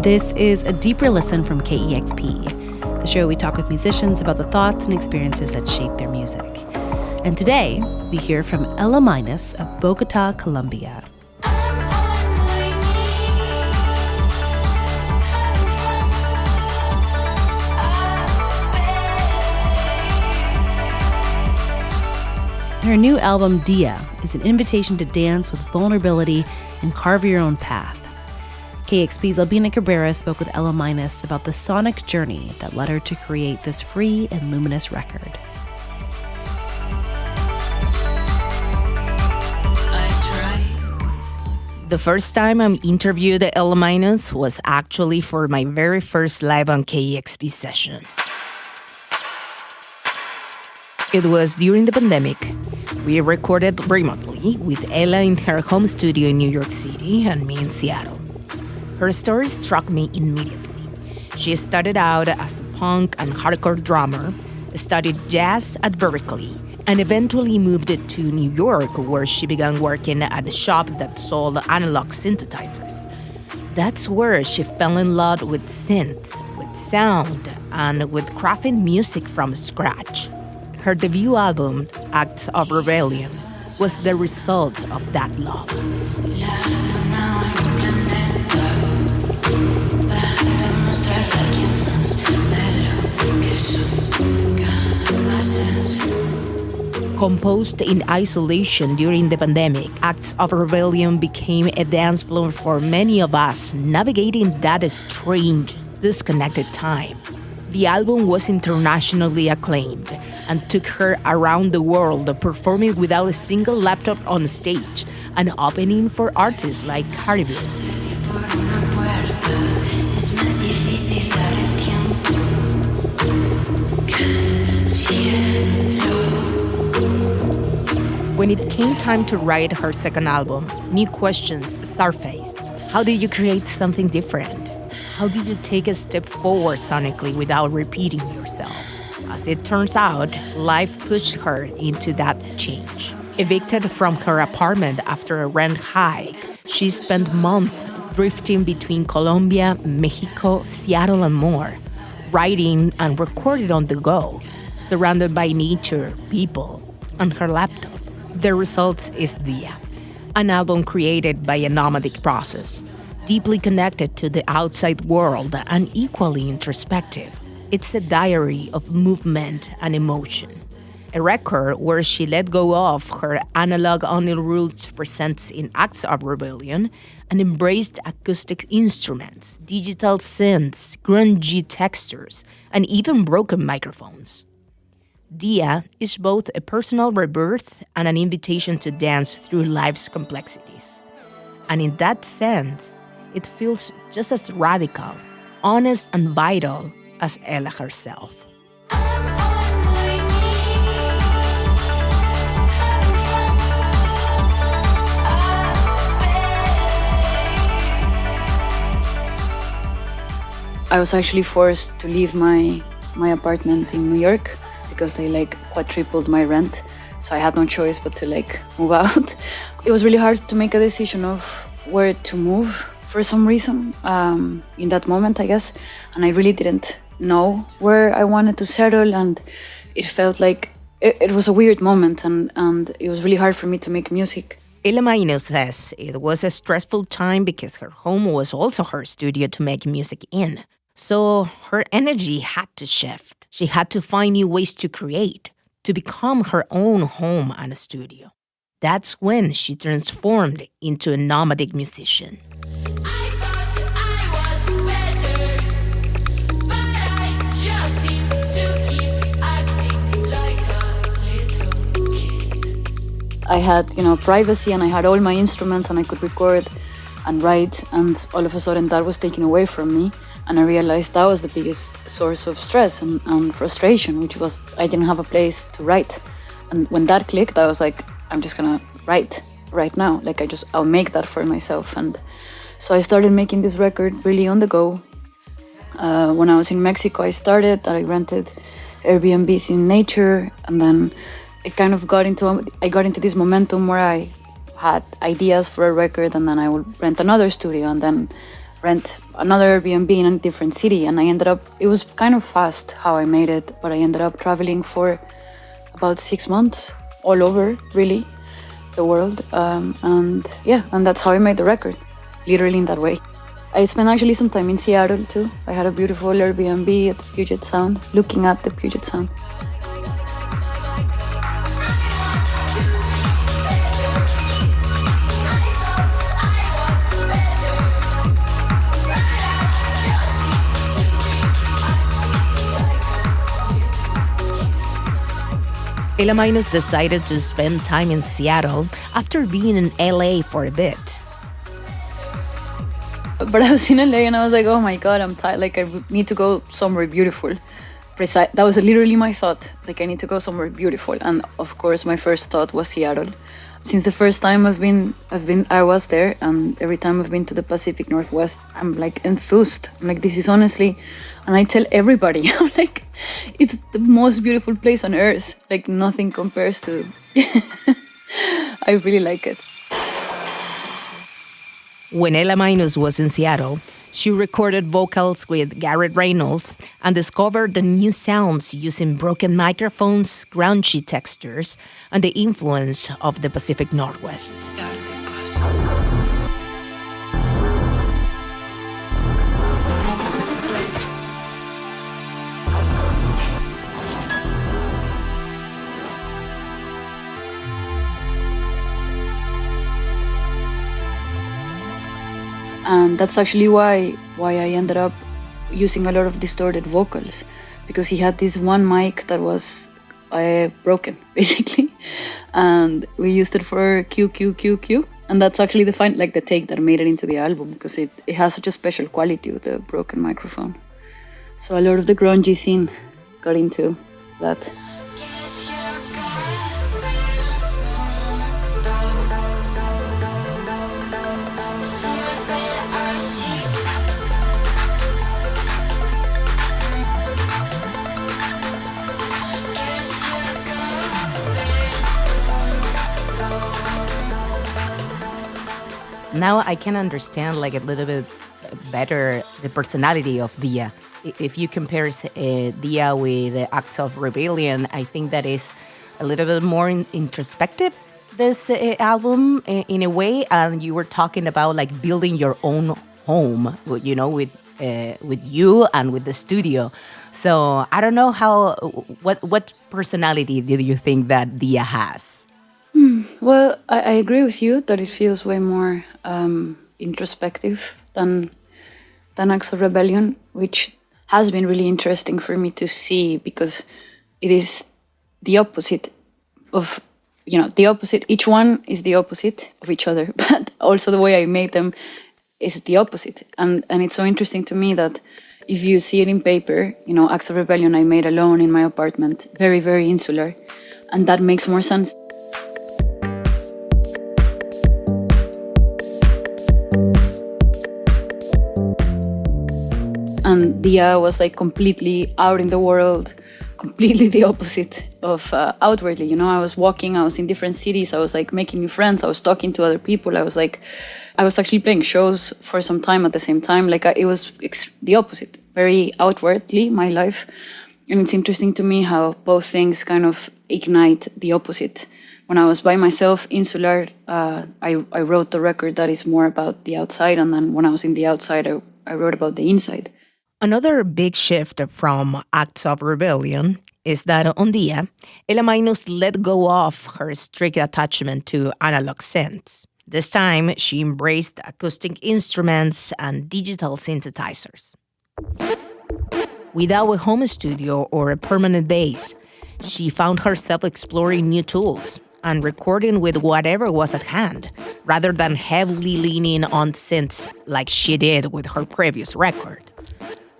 This is a deeper listen from KEXP, the show we talk with musicians about the thoughts and experiences that shape their music. And today, we hear from Ela Minus of Bogota, Colombia. Her new album, Dia, is an invitation to dance with vulnerability and carve your own path. KEXP's Albina Cabrera spoke with Ela Minus about the sonic journey that led her to create this free and luminous record. The first time I interviewed Ela Minus was actually for my very first live on KEXP session. It was during the pandemic. We recorded remotely with Ela in her home studio in New York City and me in Seattle. Her story struck me immediately. She started out as a punk and hardcore drummer, studied jazz at Berkeley, and eventually moved to New York, where she began working at a shop that sold analog synthesizers. That's where she fell in love with synths, with sound, and with crafting music from scratch. Her debut album, Acts of Rebellion, was the result of that love. Composed in isolation during the pandemic, Acts of Rebellion became a dance floor for many of us navigating that strange, disconnected time. The album was internationally acclaimed and took her around the world, performing without a single laptop on stage and opening for artists like Ariso. When it came time to write her second album, new questions surfaced. How do you create something different? How do you take a step forward sonically without repeating yourself? As it turns out, life pushed her into that change. Evicted from her apartment after a rent hike, she spent months drifting between Colombia, Mexico, Seattle, and more, writing and recording on the go, surrounded by nature, people, and her laptop. The result is Dia, an album created by a nomadic process, deeply connected to the outside world and equally introspective. It's a diary of movement and emotion, a record where she let go of her analog-only roots present in Acts of Rebellion and embraced acoustic instruments, digital synths, grungy textures, and even broken microphones. Dia is both a personal rebirth and an invitation to dance through life's complexities. And in that sense, it feels just as radical, honest, and vital as Ela herself. I was actually forced to leave my apartment in New York because they quadrupled my rent. So I had no choice but to move out. It was really hard to make a decision of where to move for some reason in that moment, I guess. And I really didn't know where I wanted to settle, and it felt like it was a weird moment, and it was really hard for me to make music. Ela Minus says it was a stressful time because her home was also her studio to make music in. So her energy had to shift. She had to find new ways to create, to become her own home and a studio. That's when she transformed into a nomadic musician. I had, privacy, and I had all my instruments, and I could record and write, and all of a sudden that was taken away from me, and I realized that was the biggest source of stress and frustration, which was I didn't have a place to write. And when that clicked, I was like, I'm just gonna write right now. I'll make that for myself. And so I started making this record really on the go. When I was in Mexico, I rented Airbnbs in nature, and then I got into this momentum where I had ideas for a record, and then I would rent another studio and then rent another Airbnb in a different city. And I ended up, it was kind of fast how I made it, but I ended up traveling for about 6 months all over, really, the world. And that's how I made the record, literally in that way. I spent actually some time in Seattle too. I had a beautiful Airbnb at the Puget Sound, looking at the Puget Sound. Ela Minus decided to spend time in Seattle after being in LA for a bit. But I was in LA and I was like, oh my God, I'm tired. Like, I need to go somewhere beautiful. That was literally my thought. Like, I need to go somewhere beautiful. And of course, my first thought was Seattle. Since the first time I was there, and every time I've been to the Pacific Northwest, I'm like enthused. I'm like, this is honestly, and I tell everybody, I'm like, it's the most beautiful place on earth. Like, nothing compares to. I really like it. When Ela Minus was in Seattle, she recorded vocals with Garrett Reynolds and discovered the new sounds using broken microphones, grungy textures, and the influence of the Pacific Northwest. And that's actually why I ended up using a lot of distorted vocals, because he had this one mic that was broken, basically, and we used it for Q, and that's actually the take that made it into the album, because it has such a special quality with the broken microphone. So a lot of the grungy scene got into that. Now I can understand like a little bit better the personality of Dia. If you compare Dia with the Acts of Rebellion, I think that is a little bit more introspective, this album in a way. And you were talking about like building your own home, you know, with you and with the studio. So I don't know what personality do you think that Dia has? Well, I agree with you that it feels way more introspective than Acts of Rebellion, which has been really interesting for me to see, because it is the opposite of, the opposite. Each one is the opposite of each other, but also the way I made them is the opposite. And it's so interesting to me that if you see it in paper, Acts of Rebellion I made alone in my apartment, very, very insular, and that makes more sense. And Dia was like completely out in the world, completely the opposite of outwardly. I was walking, I was in different cities, I was like making new friends, I was talking to other people, I was actually playing shows for some time at the same time. It was the opposite, very outwardly, my life. And it's interesting to me how both things kind of ignite the opposite. When I was by myself, insular, I wrote the record that is more about the outside. And then when I was in the outside, I wrote about the inside. Another big shift from Acts of Rebellion is that on Dia, Ela Minus let go of her strict attachment to analog synths. This time, she embraced acoustic instruments and digital synthesizers. Without a home studio or a permanent base, she found herself exploring new tools and recording with whatever was at hand, rather than heavily leaning on synths like she did with her previous record.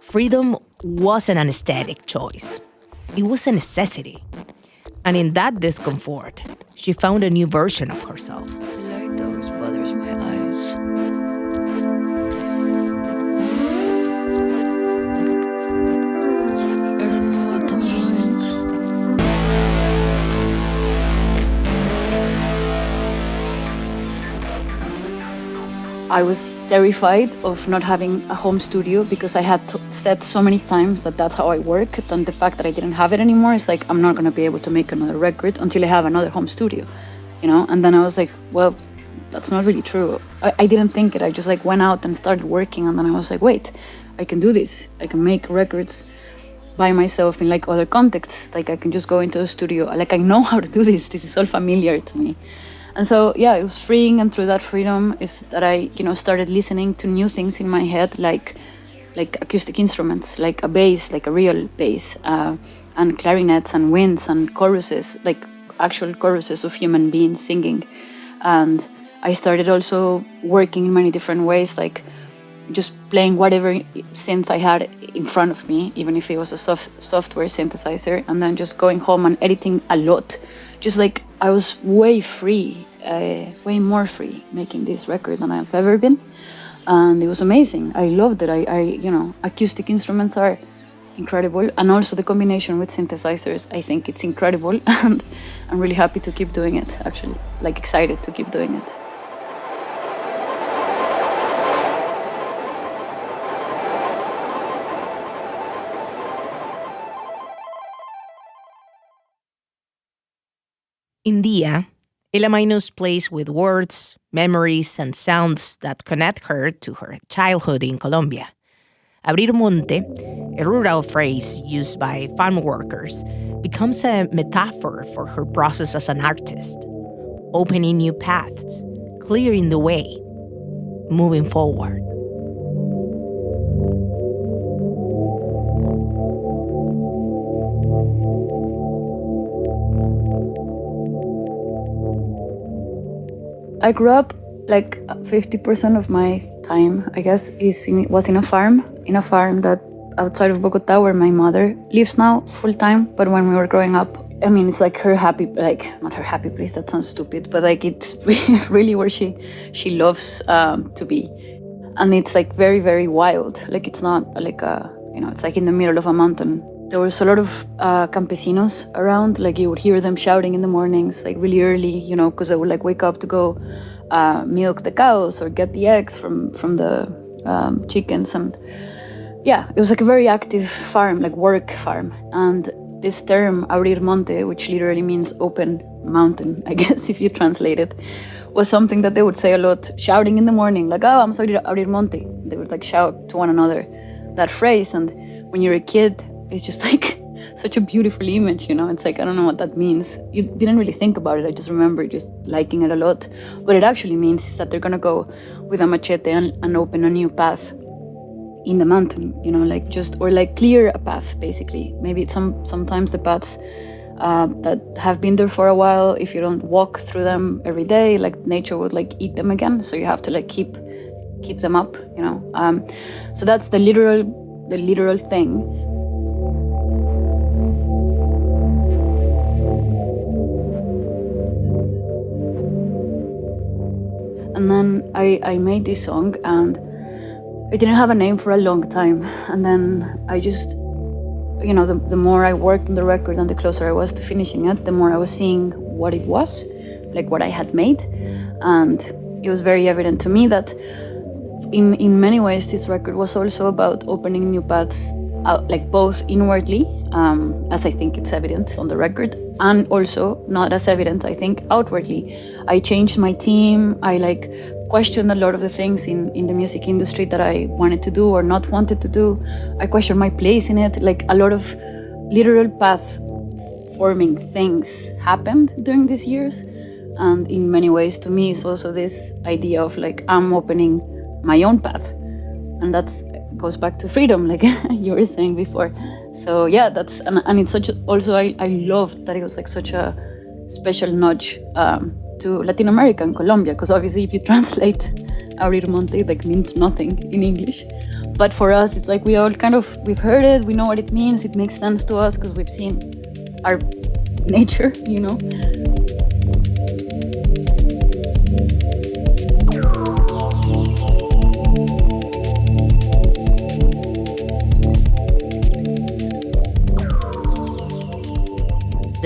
Freedom wasn't an aesthetic choice. It was a necessity. And in that discomfort, she found a new version of herself. The light always bothers my eyes. I don't know what I'm doing. I was terrified of not having a home studio because I had said so many times that that's how I work. And the fact that I didn't have it anymore is like, I'm not going to be able to make another record until I have another home studio, you know? And then I was like, well, that's not really true. I didn't think it. I just like went out and started working. And then I was like, wait, I can do this. I can make records by myself in like other contexts. Like I can just go into a studio. Like I know how to do this. This is all familiar to me. And so, yeah, it was freeing. And through that freedom is that I, started listening to new things in my head, like acoustic instruments, like a bass, like a real bass, and clarinets and winds and choruses, like actual choruses of human beings singing. And I started also working in many different ways, like just playing whatever synth I had in front of me, even if it was a software synthesizer, and then just going home and editing a lot. Just like I was way free, way more free making this record than I've ever been. And it was amazing. I loved it. Acoustic instruments are incredible. And also the combination with synthesizers, I think it's incredible. And I'm really happy to keep doing it, actually. Like excited to keep doing it. In Dia, Ela Minus plays with words, memories, and sounds that connect her to her childhood in Colombia. Abrir monte, a rural phrase used by farm workers, becomes a metaphor for her process as an artist, opening new paths, clearing the way, moving forward. I grew up like 50% of my time, I guess, was in a farm that outside of Bogota, where my mother lives now full time. But when we were growing up, I mean, it's like her happy, like not her happy place. That sounds stupid, but like it's really where she loves to be, and it's like very, very wild. Like it's not like it's like in the middle of a mountain. There was a lot of campesinos around. Like you would hear them shouting in the mornings, like really early, because they would like wake up to go milk the cows or get the eggs from the chickens. And yeah, it was like a very active farm, like work farm. And this term, abrir monte, which literally means open mountain, I guess, if you translate it, was something that they would say a lot, shouting in the morning, like, oh, I'm sorry to abrir monte. They would like shout to one another that phrase. And when you're a kid, it's just like such a beautiful image, It's like, I don't know what that means. You didn't really think about it. I just remember just liking it a lot. What it actually means is that they're going to go with a machete and open a new path in the mountain, or clear a path, basically. Maybe sometimes the paths that have been there for a while, if you don't walk through them every day, like nature would like eat them again. So you have to like keep them up, So that's the literal thing. And then I made this song, and I didn't have a name for a long time. And then I just, the more I worked on the record and the closer I was to finishing it, the more I was seeing what it was, like what I had made. And it was very evident to me that in many ways, this record was also about opening new paths out, like both inwardly, as I think it's evident on the record, and also not as evident, I think, outwardly. I changed my team. I questioned a lot of the things in the music industry that I wanted to do or not wanted to do. I questioned my place in it. Like a lot of literal path forming things happened during these years. And in many ways, to me, it's also this idea of like, I'm opening my own path. And that goes back to freedom, like you were saying before. So yeah, and it's also I loved that it was like such a special nudge to Latin America and Colombia, because obviously if you translate abrir monte, it like means nothing in English. But for us, it's like we've heard it, we know what it means, it makes sense to us because we've seen our nature,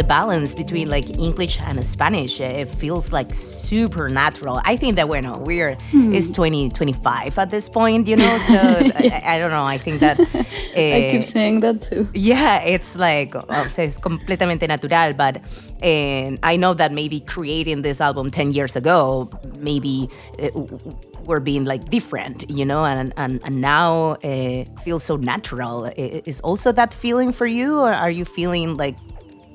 the balance between like English and Spanish. It feels like super natural. I think that it's 2025 at this point, you know. So I don't know. I think that I keep saying that too. Yeah, it's like es completamente natural. But I know that maybe creating this album 10 years ago, maybe we're being like different, you know, and now feels so natural. Is also that feeling for you, or are you feeling like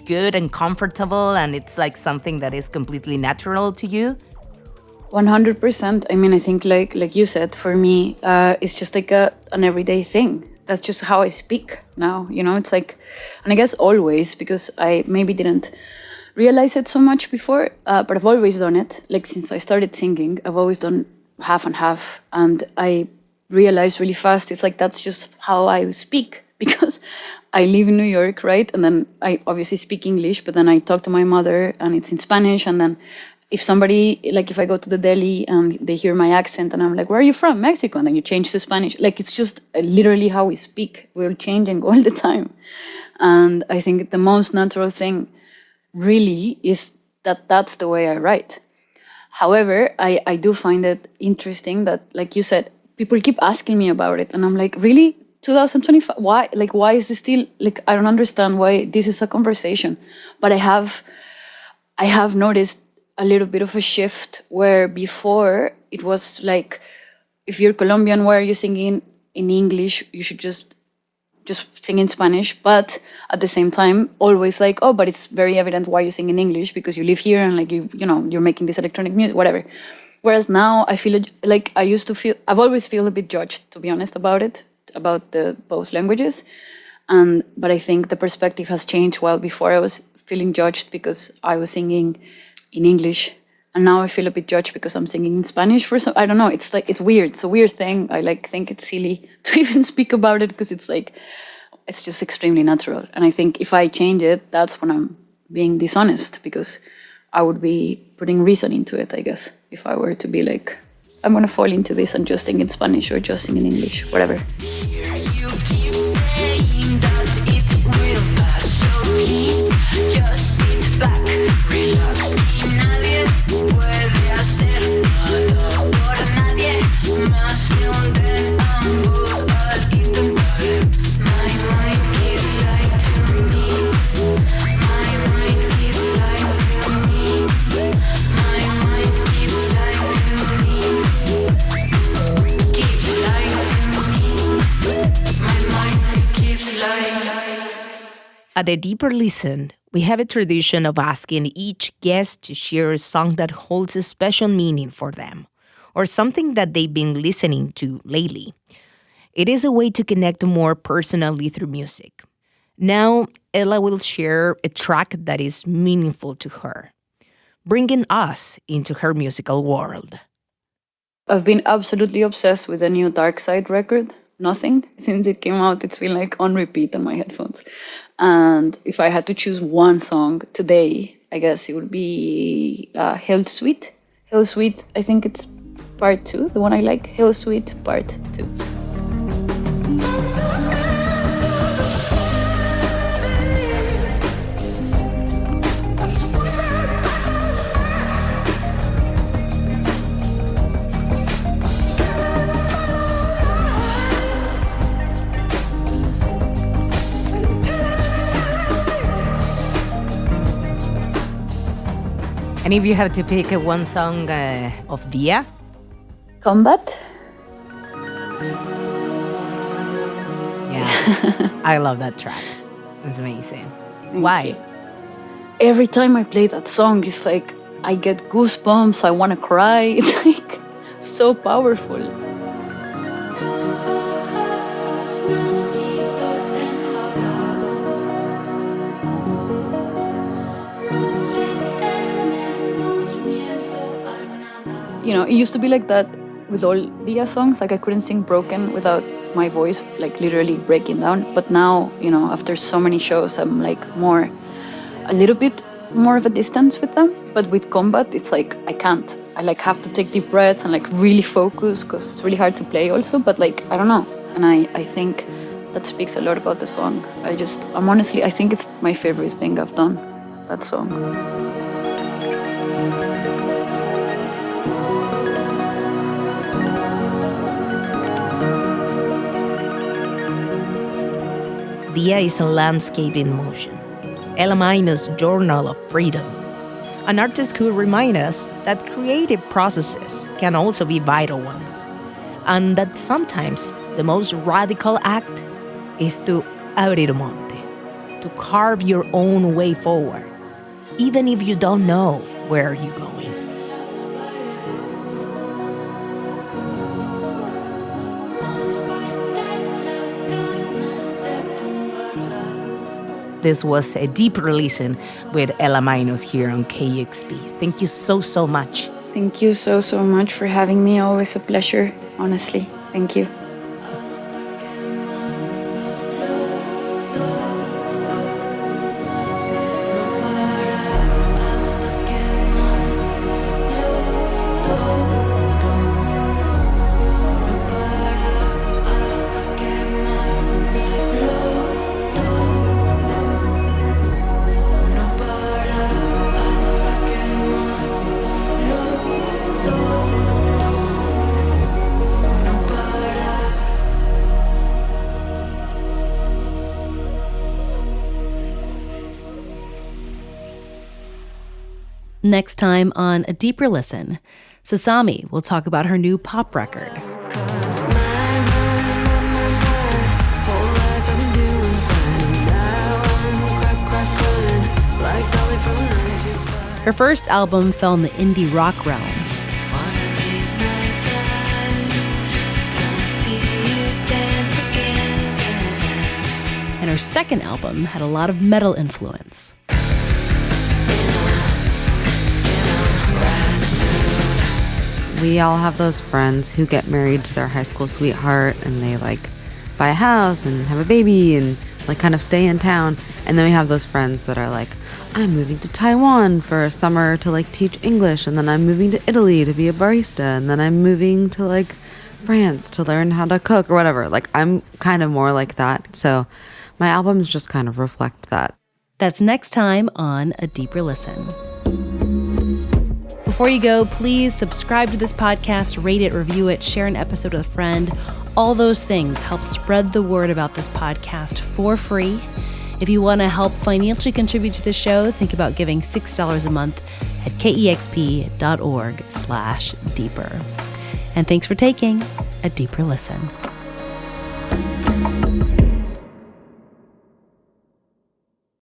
good and comfortable and it's like something that is completely natural to you? 100%. I mean, I think like you said, for me, it's just like an everyday thing. That's just how I speak now, you know. It's like, and I guess always, because I maybe didn't realize it so much before, but I've always done it. Like since I started singing, I've always done half and half, and I realized really fast it's like that's just how I speak, because I live in New York, right? And then I obviously speak English, but then I talk to my mother and it's in Spanish. And then if somebody, like if I go to the deli and they hear my accent and I'm like, where are you from? Mexico. And then you change to Spanish. Like it's just literally how we speak. We're changing all the time. And I think the most natural thing really is that that's the way I write. However, I do find it interesting that, like you said, people keep asking me about it. And I'm like, really? 2025? Why? Like, why is this still, like, I don't understand why this is a conversation. But I have noticed a little bit of a shift where before it was like, if you're Colombian, why are you singing in English? You should just sing in Spanish. But at the same time, always like, oh, but it's very evident why you sing in English because you live here and like you know, you're making this electronic music, whatever. Whereas now I feel like I've always feel a bit judged, to be honest, about the both languages. But I think the perspective has changed. While before I was feeling judged because I was singing in English, and now I feel a bit judged because I'm singing in Spanish for some, I don't know, it's like, it's weird. It's a weird thing. I like think it's silly to even speak about it because it's like, it's just extremely natural. And I think if I change it, that's when I'm being dishonest, because I would be putting reason into it, I guess, if I were to be like, I'm going to fall into this and just sing in Spanish or just sing in English, whatever. You keep saying that it will pass, so please just sit back, relax. Y nadie puede hacer nada por nadie, más se hunden ambos al intentar. My mind keeps lying to me. My mind keeps lying to me. My mind keeps lying to me. Keeps lying to me. My mind keeps lying. At a deeper listen, we have a tradition of asking each guest to share a song that holds a special meaning for them, or something that they've been listening to lately. It is a way to connect more personally through music. Now, Ela will share a track that is meaningful to her, bringing us into her musical world. I've been absolutely obsessed with the new Dark Side record, Nothing. Since it came out, it's been like on repeat on my headphones. And if I had to choose one song today, I guess it would be Hell Sweet. Hell Sweet, I think it's part 2, the one I like. Hell Sweet part 2. And if you have to pick one song of Dia? Combat. Yeah, I love that track. It's amazing. Why? Every time I play that song, it's like I get goosebumps, I want to cry. It's like so powerful. You know, it used to be like that with all Dia songs. Like I couldn't sing Broken without my voice like literally breaking down. But now, you know, after so many shows, I'm like a little bit more of a distance with them. But with Combat, it's like I can't. I like have to take deep breaths and like really focus because it's really hard to play also. But like, I don't know. And I think that speaks a lot about the song. I think it's my favorite thing I've done. that song. Dia is a landscape in motion. Ela Minus' Journal of Freedom. An artist who reminds us that creative processes can also be vital ones, and that sometimes the most radical act is to abrir monte, to carve your own way forward, even if you don't know where you're going. This was a deeper listen with Ela Minus here on KEXP. Thank you so much. Thank you so much for having me. Always a pleasure, honestly. Thank you. Next time on A Deeper Listen, Sasami will talk about her new pop record. Her first album fell in the indie rock realm. And her second album had a lot of metal influence. We all have those friends who get married to their high school sweetheart and they like buy a house and have a baby and like kind of stay in town. And then we have those friends that are like, I'm moving to Taiwan for a summer to like teach English, and then I'm moving to Italy to be a barista, and then I'm moving to like France to learn how to cook or whatever. Like I'm kind of more like that. So my albums just kind of reflect that. That's next time on A Deeper Listen. Before you go, please subscribe to this podcast, rate it, review it, share an episode with a friend. All those things help spread the word about this podcast for free. If you want to help financially contribute to the show, think about giving $6 a month at kexp.org/deeper. And thanks for taking a deeper listen.